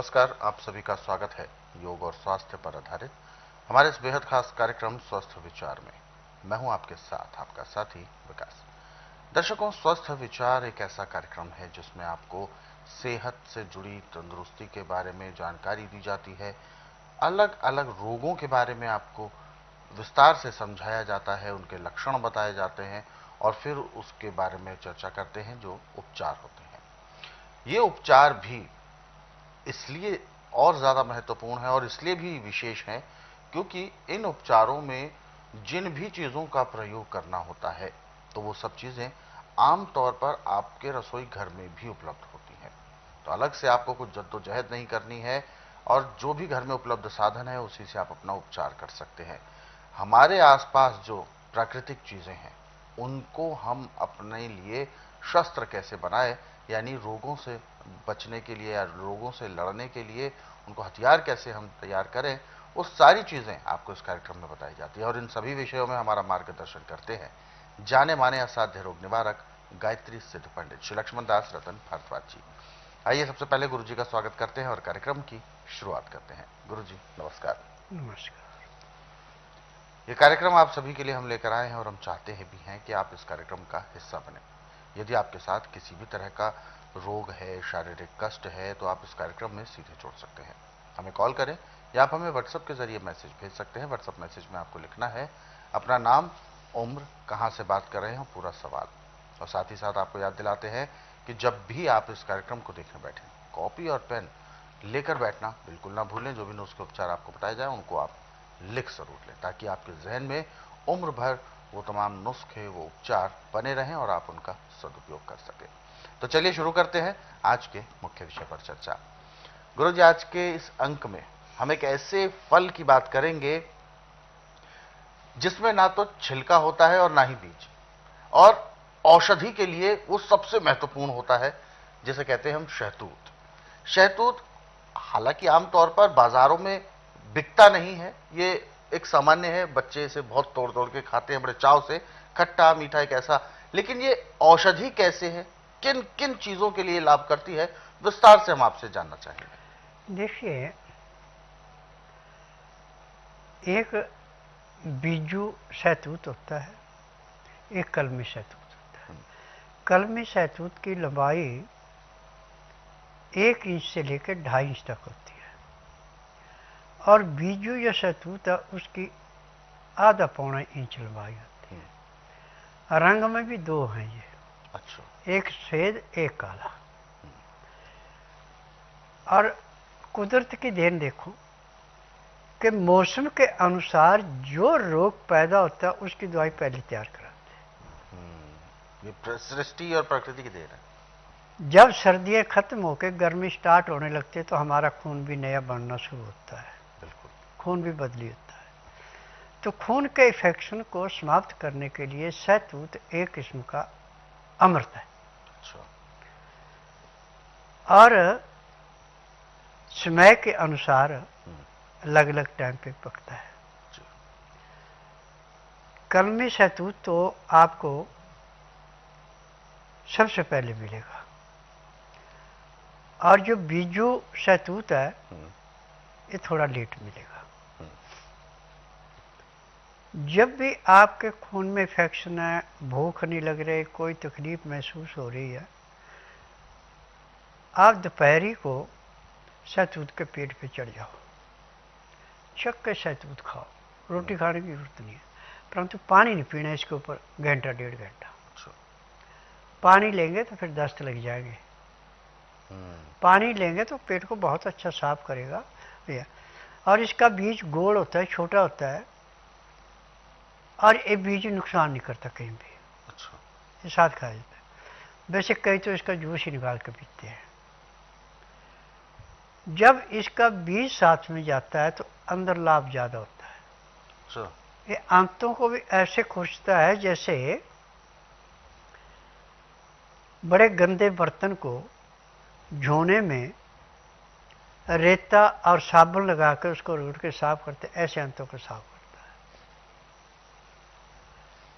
नमस्कार, आप सभी का स्वागत है योग और स्वास्थ्य पर आधारित हमारे इस बेहद खास कार्यक्रम स्वस्थ विचार में। मैं हूं आपके साथ आपका साथी विकास। दर्शकों, स्वस्थ विचार एक ऐसा कार्यक्रम है जिसमें आपको सेहत से जुड़ी तंदुरुस्ती के बारे में जानकारी दी जाती है। अलग अलग रोगों के बारे में आपको विस्तार से समझाया जाता है, उनके लक्षण बताए जाते हैं और फिर उसके बारे में चर्चा करते हैं जो उपचार होते हैं। ये उपचार भी इसलिए और ज़्यादा महत्वपूर्ण है और इसलिए भी विशेष है क्योंकि इन उपचारों में जिन भी चीज़ों का प्रयोग करना होता है तो वो सब चीज़ें आमतौर पर आपके रसोई घर में भी उपलब्ध होती हैं। तो अलग से आपको कुछ जद्दोजहद नहीं करनी है और जो भी घर में उपलब्ध साधन है उसी से आप अपना उपचार कर सकते हैं। हमारे आसपास जो प्राकृतिक चीज़ें हैं उनको हम अपने लिए शस्त्र कैसे बनाए, यानी रोगों से बचने के लिए या रोगों से लड़ने के लिए उनको हथियार कैसे हम तैयार करें, वो सारी चीज़ें आपको इस कार्यक्रम में बताई जाती है। और इन सभी विषयों में हमारा मार्गदर्शन करते हैं जाने माने असाध्य रोग निवारक गायत्री सिद्ध पंडित श्री लक्ष्मण दास रतन भारद्वाज जी। आइए सबसे पहले गुरु जी का स्वागत करते हैं और कार्यक्रम की शुरुआत करते हैं। गुरु जी नमस्कार। नमस्कार। ये कार्यक्रम आप सभी के लिए हम लेकर आए हैं और हम चाहते हैं भी हैं कि आप इस कार्यक्रम का हिस्सा बने। यदि आपके साथ किसी भी तरह का रोग है, शारीरिक कष्ट है, तो आप इस कार्यक्रम में सीधे जुड़ सकते हैं। हमें कॉल करें या आप हमें व्हाट्सएप के जरिए मैसेज भेज सकते हैं। व्हाट्सएप मैसेज में आपको लिखना है अपना नाम, उम्र, कहाँ से बात कर रहे हैं, पूरा सवाल। और साथ ही साथ आपको याद दिलाते हैं कि जब भी आप इस कार्यक्रम को देखने बैठें, कॉपी और पेन लेकर बैठना बिल्कुल ना भूलें। जो भी नुस्खे उपचार आपको बताए जाए उनको आप लिख जरूर लें ताकि आपके जहन में उम्र भर वो तमाम नुस्खे, वो उपचार बने रहें और आप उनका सदुपयोग कर सकें। तो चलिए शुरू करते हैं आज के मुख्य विषय पर चर्चा। गुरु जी, आज के इस अंक में हम एक ऐसे फल की बात करेंगे जिसमें ना तो छिलका होता है और ना ही बीज, और औषधि के लिए वो सबसे महत्वपूर्ण होता है, जिसे कहते हैं हम शहतूत। शहतूत हालांकि आमतौर पर बाजारों में बिकता नहीं है, ये एक सामान्य है, बच्चे इसे बहुत तोड़ तोड़ के खाते हैं बड़े चाव से, खट्टा मीठा एक ऐसा। लेकिन ये औषधि कैसे है, किन किन चीजों के लिए लाभ करती है, विस्तार से हम आपसे जानना चाहेंगे। देखिए, एक बीजू शहतूत होता है, एक कलमी शहतूत होता है। कलमी शहतूत की लंबाई 1 इंच से लेकर 2.5 इंच तक होती है और बीजू या शहतूत है उसकी आधा पौना इंच लंबाई होती है। रंग में भी 2 हैं ये। अच्छा। एक सफेद, एक काला। और कुदरत की देन देखो कि मौसम के अनुसार जो रोग पैदा होता है उसकी दवाई पहले तैयार कराते हैं। ये सृष्टि और प्रकृति की देन है। जब सर्दियाँ खत्म होकर गर्मी स्टार्ट होने लगती है तो हमारा खून भी नया बनना शुरू होता है। बिल्कुल। खून भी बदली होता है। तो खून के इन्फेक्शन को समाप्त करने के लिए शहतूत एक किस्म का अमृत है। अच्छा। और समय के अनुसार अलग अलग टाइम पे पकता है। कलमी शहतूत तो आपको सबसे पहले मिलेगा और जो बीजू शहतूत है ये थोड़ा लेट मिलेगा। जब भी आपके खून में इन्फेक्शन है, भूख नहीं लग रही, कोई तकलीफ महसूस हो रही है, आप दोपहरी को शहतूत के पेट पे चढ़ जाओ, चक के शहतूत खाओ। रोटी खाने की जरूरत नहीं है, परंतु पानी नहीं पीना इसके ऊपर घंटा 1.5 घंटा। पानी लेंगे तो फिर दस्त लग जाएंगे। पानी लेंगे तो पेट को बहुत अच्छा साफ करेगा। और इसका बीज गोल होता है, छोटा होता है और ये बीज नुकसान नहीं करता कहीं भी। अच्छा। ये साथ खाया जाता है। वैसे कई तो इसका जूस ही निकाल कर पीते हैं। जब इसका बीज साथ में जाता है तो अंदर लाभ ज्यादा होता है। अच्छा। ये आंतों को भी ऐसे खुशता है जैसे बड़े गंदे बर्तन को धोने में रेता और साबुन लगाकर उसको रूट के साफ करते, ऐसे अंतों को साफ करता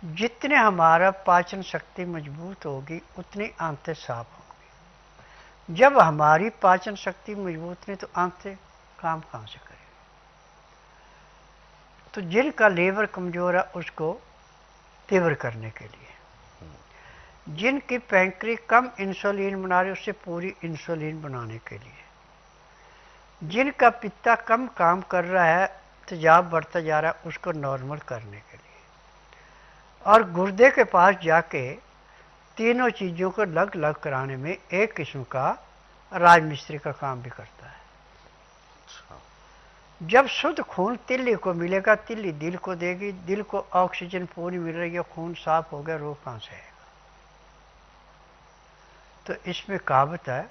है। जितने हमारा पाचन शक्ति मजबूत होगी उतनी आंतें साफ होंगी। जब हमारी पाचन शक्ति मजबूत नहीं तो आंख से काम कहाँ से करें। तो जिनका लीवर कमजोर है उसको तीव्र करने के लिए, जिनकी पैंक्री कम इंसुलिन बना रही उससे पूरी इंसुलिन बनाने के लिए, जिनका पित्ता कम काम कर रहा है, तेजाब बढ़ता जा रहा है, उसको नॉर्मल करने के लिए, और गुर्दे के पास जाके तीनों चीज़ों को लग लग कराने में एक किस्म का राजमिस्त्री का काम भी करता है। जब शुद्ध खून तिल्ली को मिलेगा, तिल्ली दिल को देगी, दिल को ऑक्सीजन पूरी मिल रही है, खून साफ हो गया, रोग कहाँ से आएगा। तो इसमें कहावत है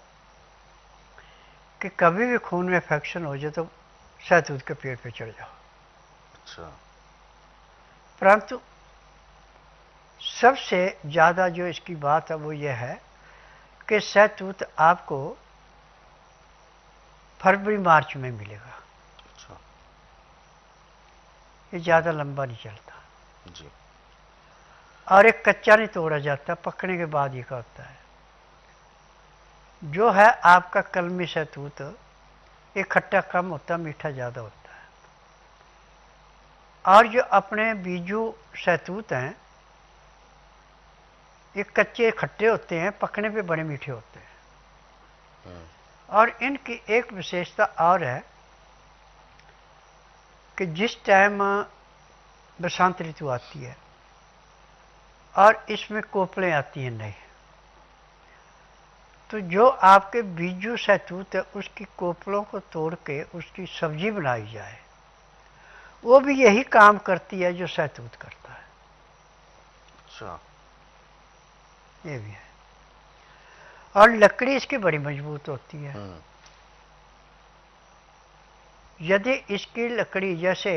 कि कभी भी खून में इन्फेक्शन हो जाए तो शहतूत के पेड़ पे चढ़ जाओ। अच्छा। परंतु सबसे ज़्यादा जो इसकी बात है वो ये है कि शहतूत आपको फरवरी मार्च में मिलेगा। अच्छा। ये ज़्यादा लंबा नहीं चलता जी। और एक कच्चा नहीं तोड़ा जाता, पकने के बाद ये का होता है। जो है आपका कलमी शहतूत, ये खट्टा कम होता, मीठा ज़्यादा होता है। और जो अपने बीजू शहतूत हैं, ये कच्चे खट्टे होते हैं, पकने पे बड़े मीठे होते हैं। और इनकी एक विशेषता और है कि जिस टाइम बसंत ऋतु आती है और इसमें कोपलें आती हैं नई, तो जो आपके बीजू शहतूत है उसकी कोपलों को तोड़ के उसकी सब्जी बनाई जाए, वो भी यही काम करती है जो शहतूत करता है। अच्छा। ये भी है। और लकड़ी इसकी बड़ी मजबूत होती है। यदि इसकी लकड़ी जैसे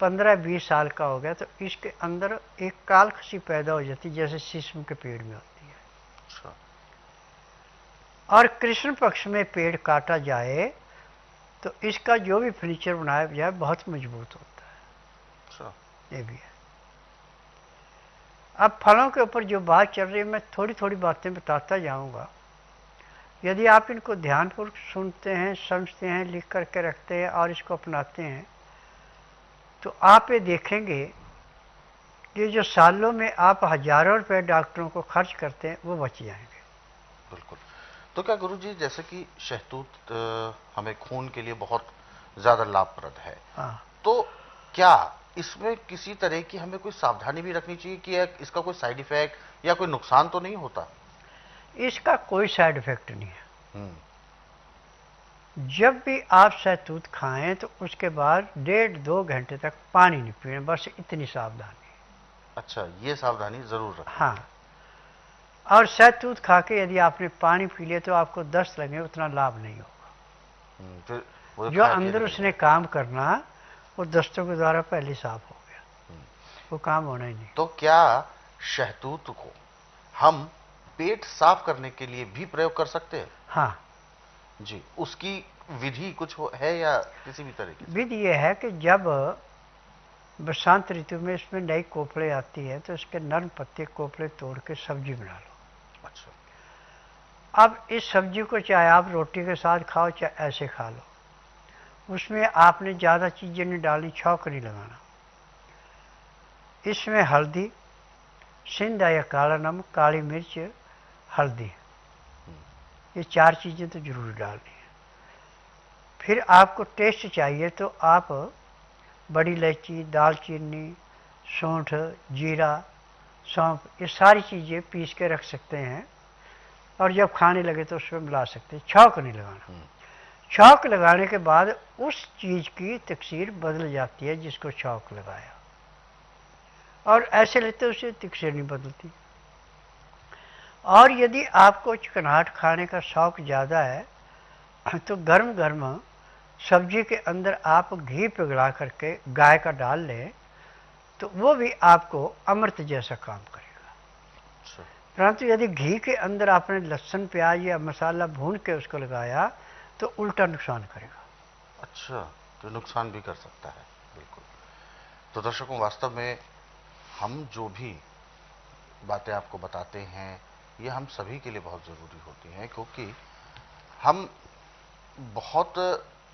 15-20 साल का हो गया तो इसके अंदर एक काल्ख सी पैदा हो जाती है, जैसे शीशम के पेड़ में होती है। अच्छा। और कृष्ण पक्ष में पेड़ काटा जाए तो इसका जो भी फर्नीचर बनाया जाए बहुत मजबूत होता है। अच्छा। ये भी है। अब फलों के ऊपर जो बात चल रही है मैं थोड़ी थोड़ी बातें बताता जाऊंगा। यदि आप इनको ध्यानपूर्वक सुनते हैं, समझते हैं, लिख करके रखते हैं और इसको अपनाते हैं तो आप ये देखेंगे कि जो सालों में आप हजारों रुपए डॉक्टरों को खर्च करते हैं वो बच जाएंगे। बिल्कुल। तो क्या गुरुजी, जैसे कि शहतूत हमें खून के लिए बहुत ज्यादा लाभप्रद है, हाँ। तो क्या इसमें किसी तरह की हमें कोई सावधानी भी रखनी चाहिए कि इसका कोई साइड इफेक्ट या कोई नुकसान तो नहीं होता? इसका कोई साइड इफेक्ट नहीं है। जब भी आप शहतूत खाएं तो उसके बाद 1.5-2 घंटे तक पानी नहीं पीना, बस इतनी सावधानी। अच्छा, ये सावधानी जरूर रखें। हाँ। और शहतूत खा के यदि आपने पानी पी लिया तो आपको दस्त लगे उतना लाभ नहीं होगा। फिर वो जो खा के अंदर निकल उसने जाए। काम करना वो दस्तों के द्वारा पहले साफ हो गया, वो काम होना ही नहीं। तो क्या शहतूत को हम पेट साफ करने के लिए भी प्रयोग कर सकते हैं? हाँ। जी, उसकी विधि कुछ है या किसी भी तरीके से? विधि ये है कि जब बसंत ऋतु में इसमें नई कोपड़े आती है तो इसके नर्म पत्ते कोपड़े तोड़ के सब्जी बना लो। अच्छा। अब इस सब्जी को चाहे आप रोटी के साथ खाओ चाहे ऐसे खा लो, उसमें आपने ज़्यादा चीज़ें नहीं डालनी, छौंक नहीं लगाना। इसमें हल्दी, सिंधा या काला नमक, काली मिर्च, हल्दी, ये 4 चीज़ें तो जरूर डालनी है। फिर आपको टेस्ट चाहिए तो आप बड़ी इलायची, दालचीनी, सौंठ, जीरा, सौंफ, ये सारी चीज़ें पीस के रख सकते हैं और जब खाने लगे तो उसमें मिला सकते हैं। छौंक नहीं लगाना। छौंक लगाने के बाद उस चीज़ की तकसीर बदल जाती है जिसको छौंक लगाया, और ऐसे लेते उससे तकसीर नहीं बदलती। और यदि आपको चिकनाहट खाने का शौक ज़्यादा है तो गर्म गर्म सब्जी के अंदर आप घी पिघला करके गाय का डाल लें तो वो भी आपको अमृत जैसा काम करेगा। परंतु यदि घी के अंदर आपने लहसुन, प्याज या मसाला भून के उसको लगाया तो उल्टा नुकसान करेगा। अच्छा, तो नुकसान भी कर सकता है। बिल्कुल। तो दर्शकों, वास्तव में हम जो भी बातें आपको बताते हैं ये हम सभी के लिए बहुत ज़रूरी होती हैं, क्योंकि हम बहुत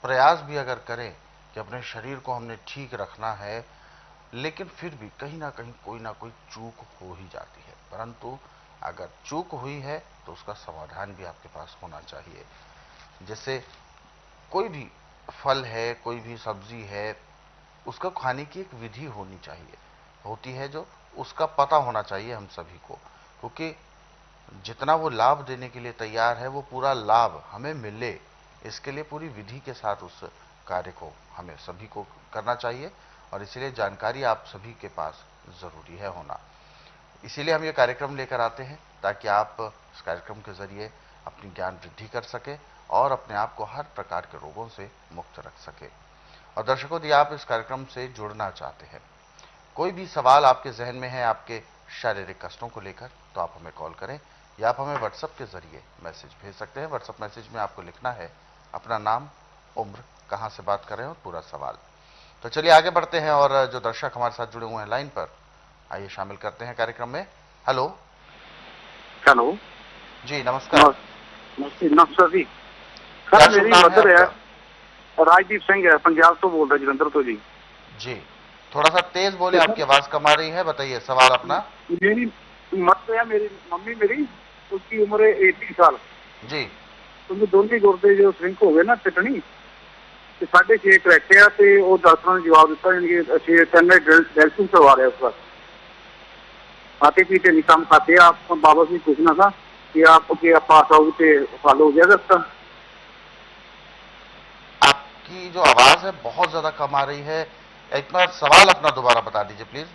प्रयास भी अगर करें कि अपने शरीर को हमने ठीक रखना है, लेकिन फिर भी कहीं ना कोई चूक हो ही जाती है। परंतु अगर चूक हुई है तो उसका समाधान भी आपके पास होना चाहिए। जैसे कोई भी फल है, कोई भी सब्जी है, उसका खाने की एक विधि होनी चाहिए, होती है, जो उसका पता होना चाहिए हम सभी को। क्योंकि जितना वो लाभ देने के लिए तैयार है, वो पूरा लाभ हमें मिले, इसके लिए पूरी विधि के साथ उस कार्य को हमें सभी को करना चाहिए। और इसीलिए जानकारी आप सभी के पास जरूरी है होना। इसीलिए हम ये कार्यक्रम लेकर आते हैं, ताकि आप इस कार्यक्रम के जरिए अपनी ज्ञान वृद्धि कर सके और अपने आप को हर प्रकार के रोगों से मुक्त रख सके। और दर्शकों, यदि आप इस कार्यक्रम से जुड़ना चाहते हैं, कोई भी सवाल आपके जहन में है आपके शारीरिक कष्टों को लेकर, तो आप हमें कॉल करें या आप हमें व्हाट्सएप के जरिए मैसेज भेज सकते हैं। व्हाट्सएप मैसेज में आपको लिखना है अपना नाम, उम्र, कहां से बात कर रहे हैं और पूरा सवाल। तो चलिए आगे बढ़ते हैं और जो दर्शक हमारे साथ जुड़े हुए हैं लाइन पर, आइए शामिल करते हैं कार्यक्रम में। हेलो। हेलो जी नमस्कार। नमस्कार जी। क्या सर शुभ मेरी नाम है मदर है, आपका? राजदीप सिंह है, पंजाब तो बोल रहा जलंधर तो जी। जी थोड़ा सा तेज बोले, आपकी आवाज कम आ रही है। बताइए सवाल अपना। मेरी मदर है, मेरी मम्मी मेरी, उसकी उम्र है 80 साल। जी। उनके दोनों गुर्दे जो श्रिंक हो गए ना, पिटनी ते 6.5 करैक्टे ते वो डॉक्टर ने जवाब दिता इनके 6 में डेल्फिन करवा रहे उस वक्त। खाते पीते नहीं काम खाते। आप बाबा से पूछना था कि आपके पास आओगे फॉलो हो जाएगा इसका। आपकी जो आवाज है बहुत ज्यादा कम आ रही है। एक बार सवाल अपना दोबारा बता दीजिए प्लीज।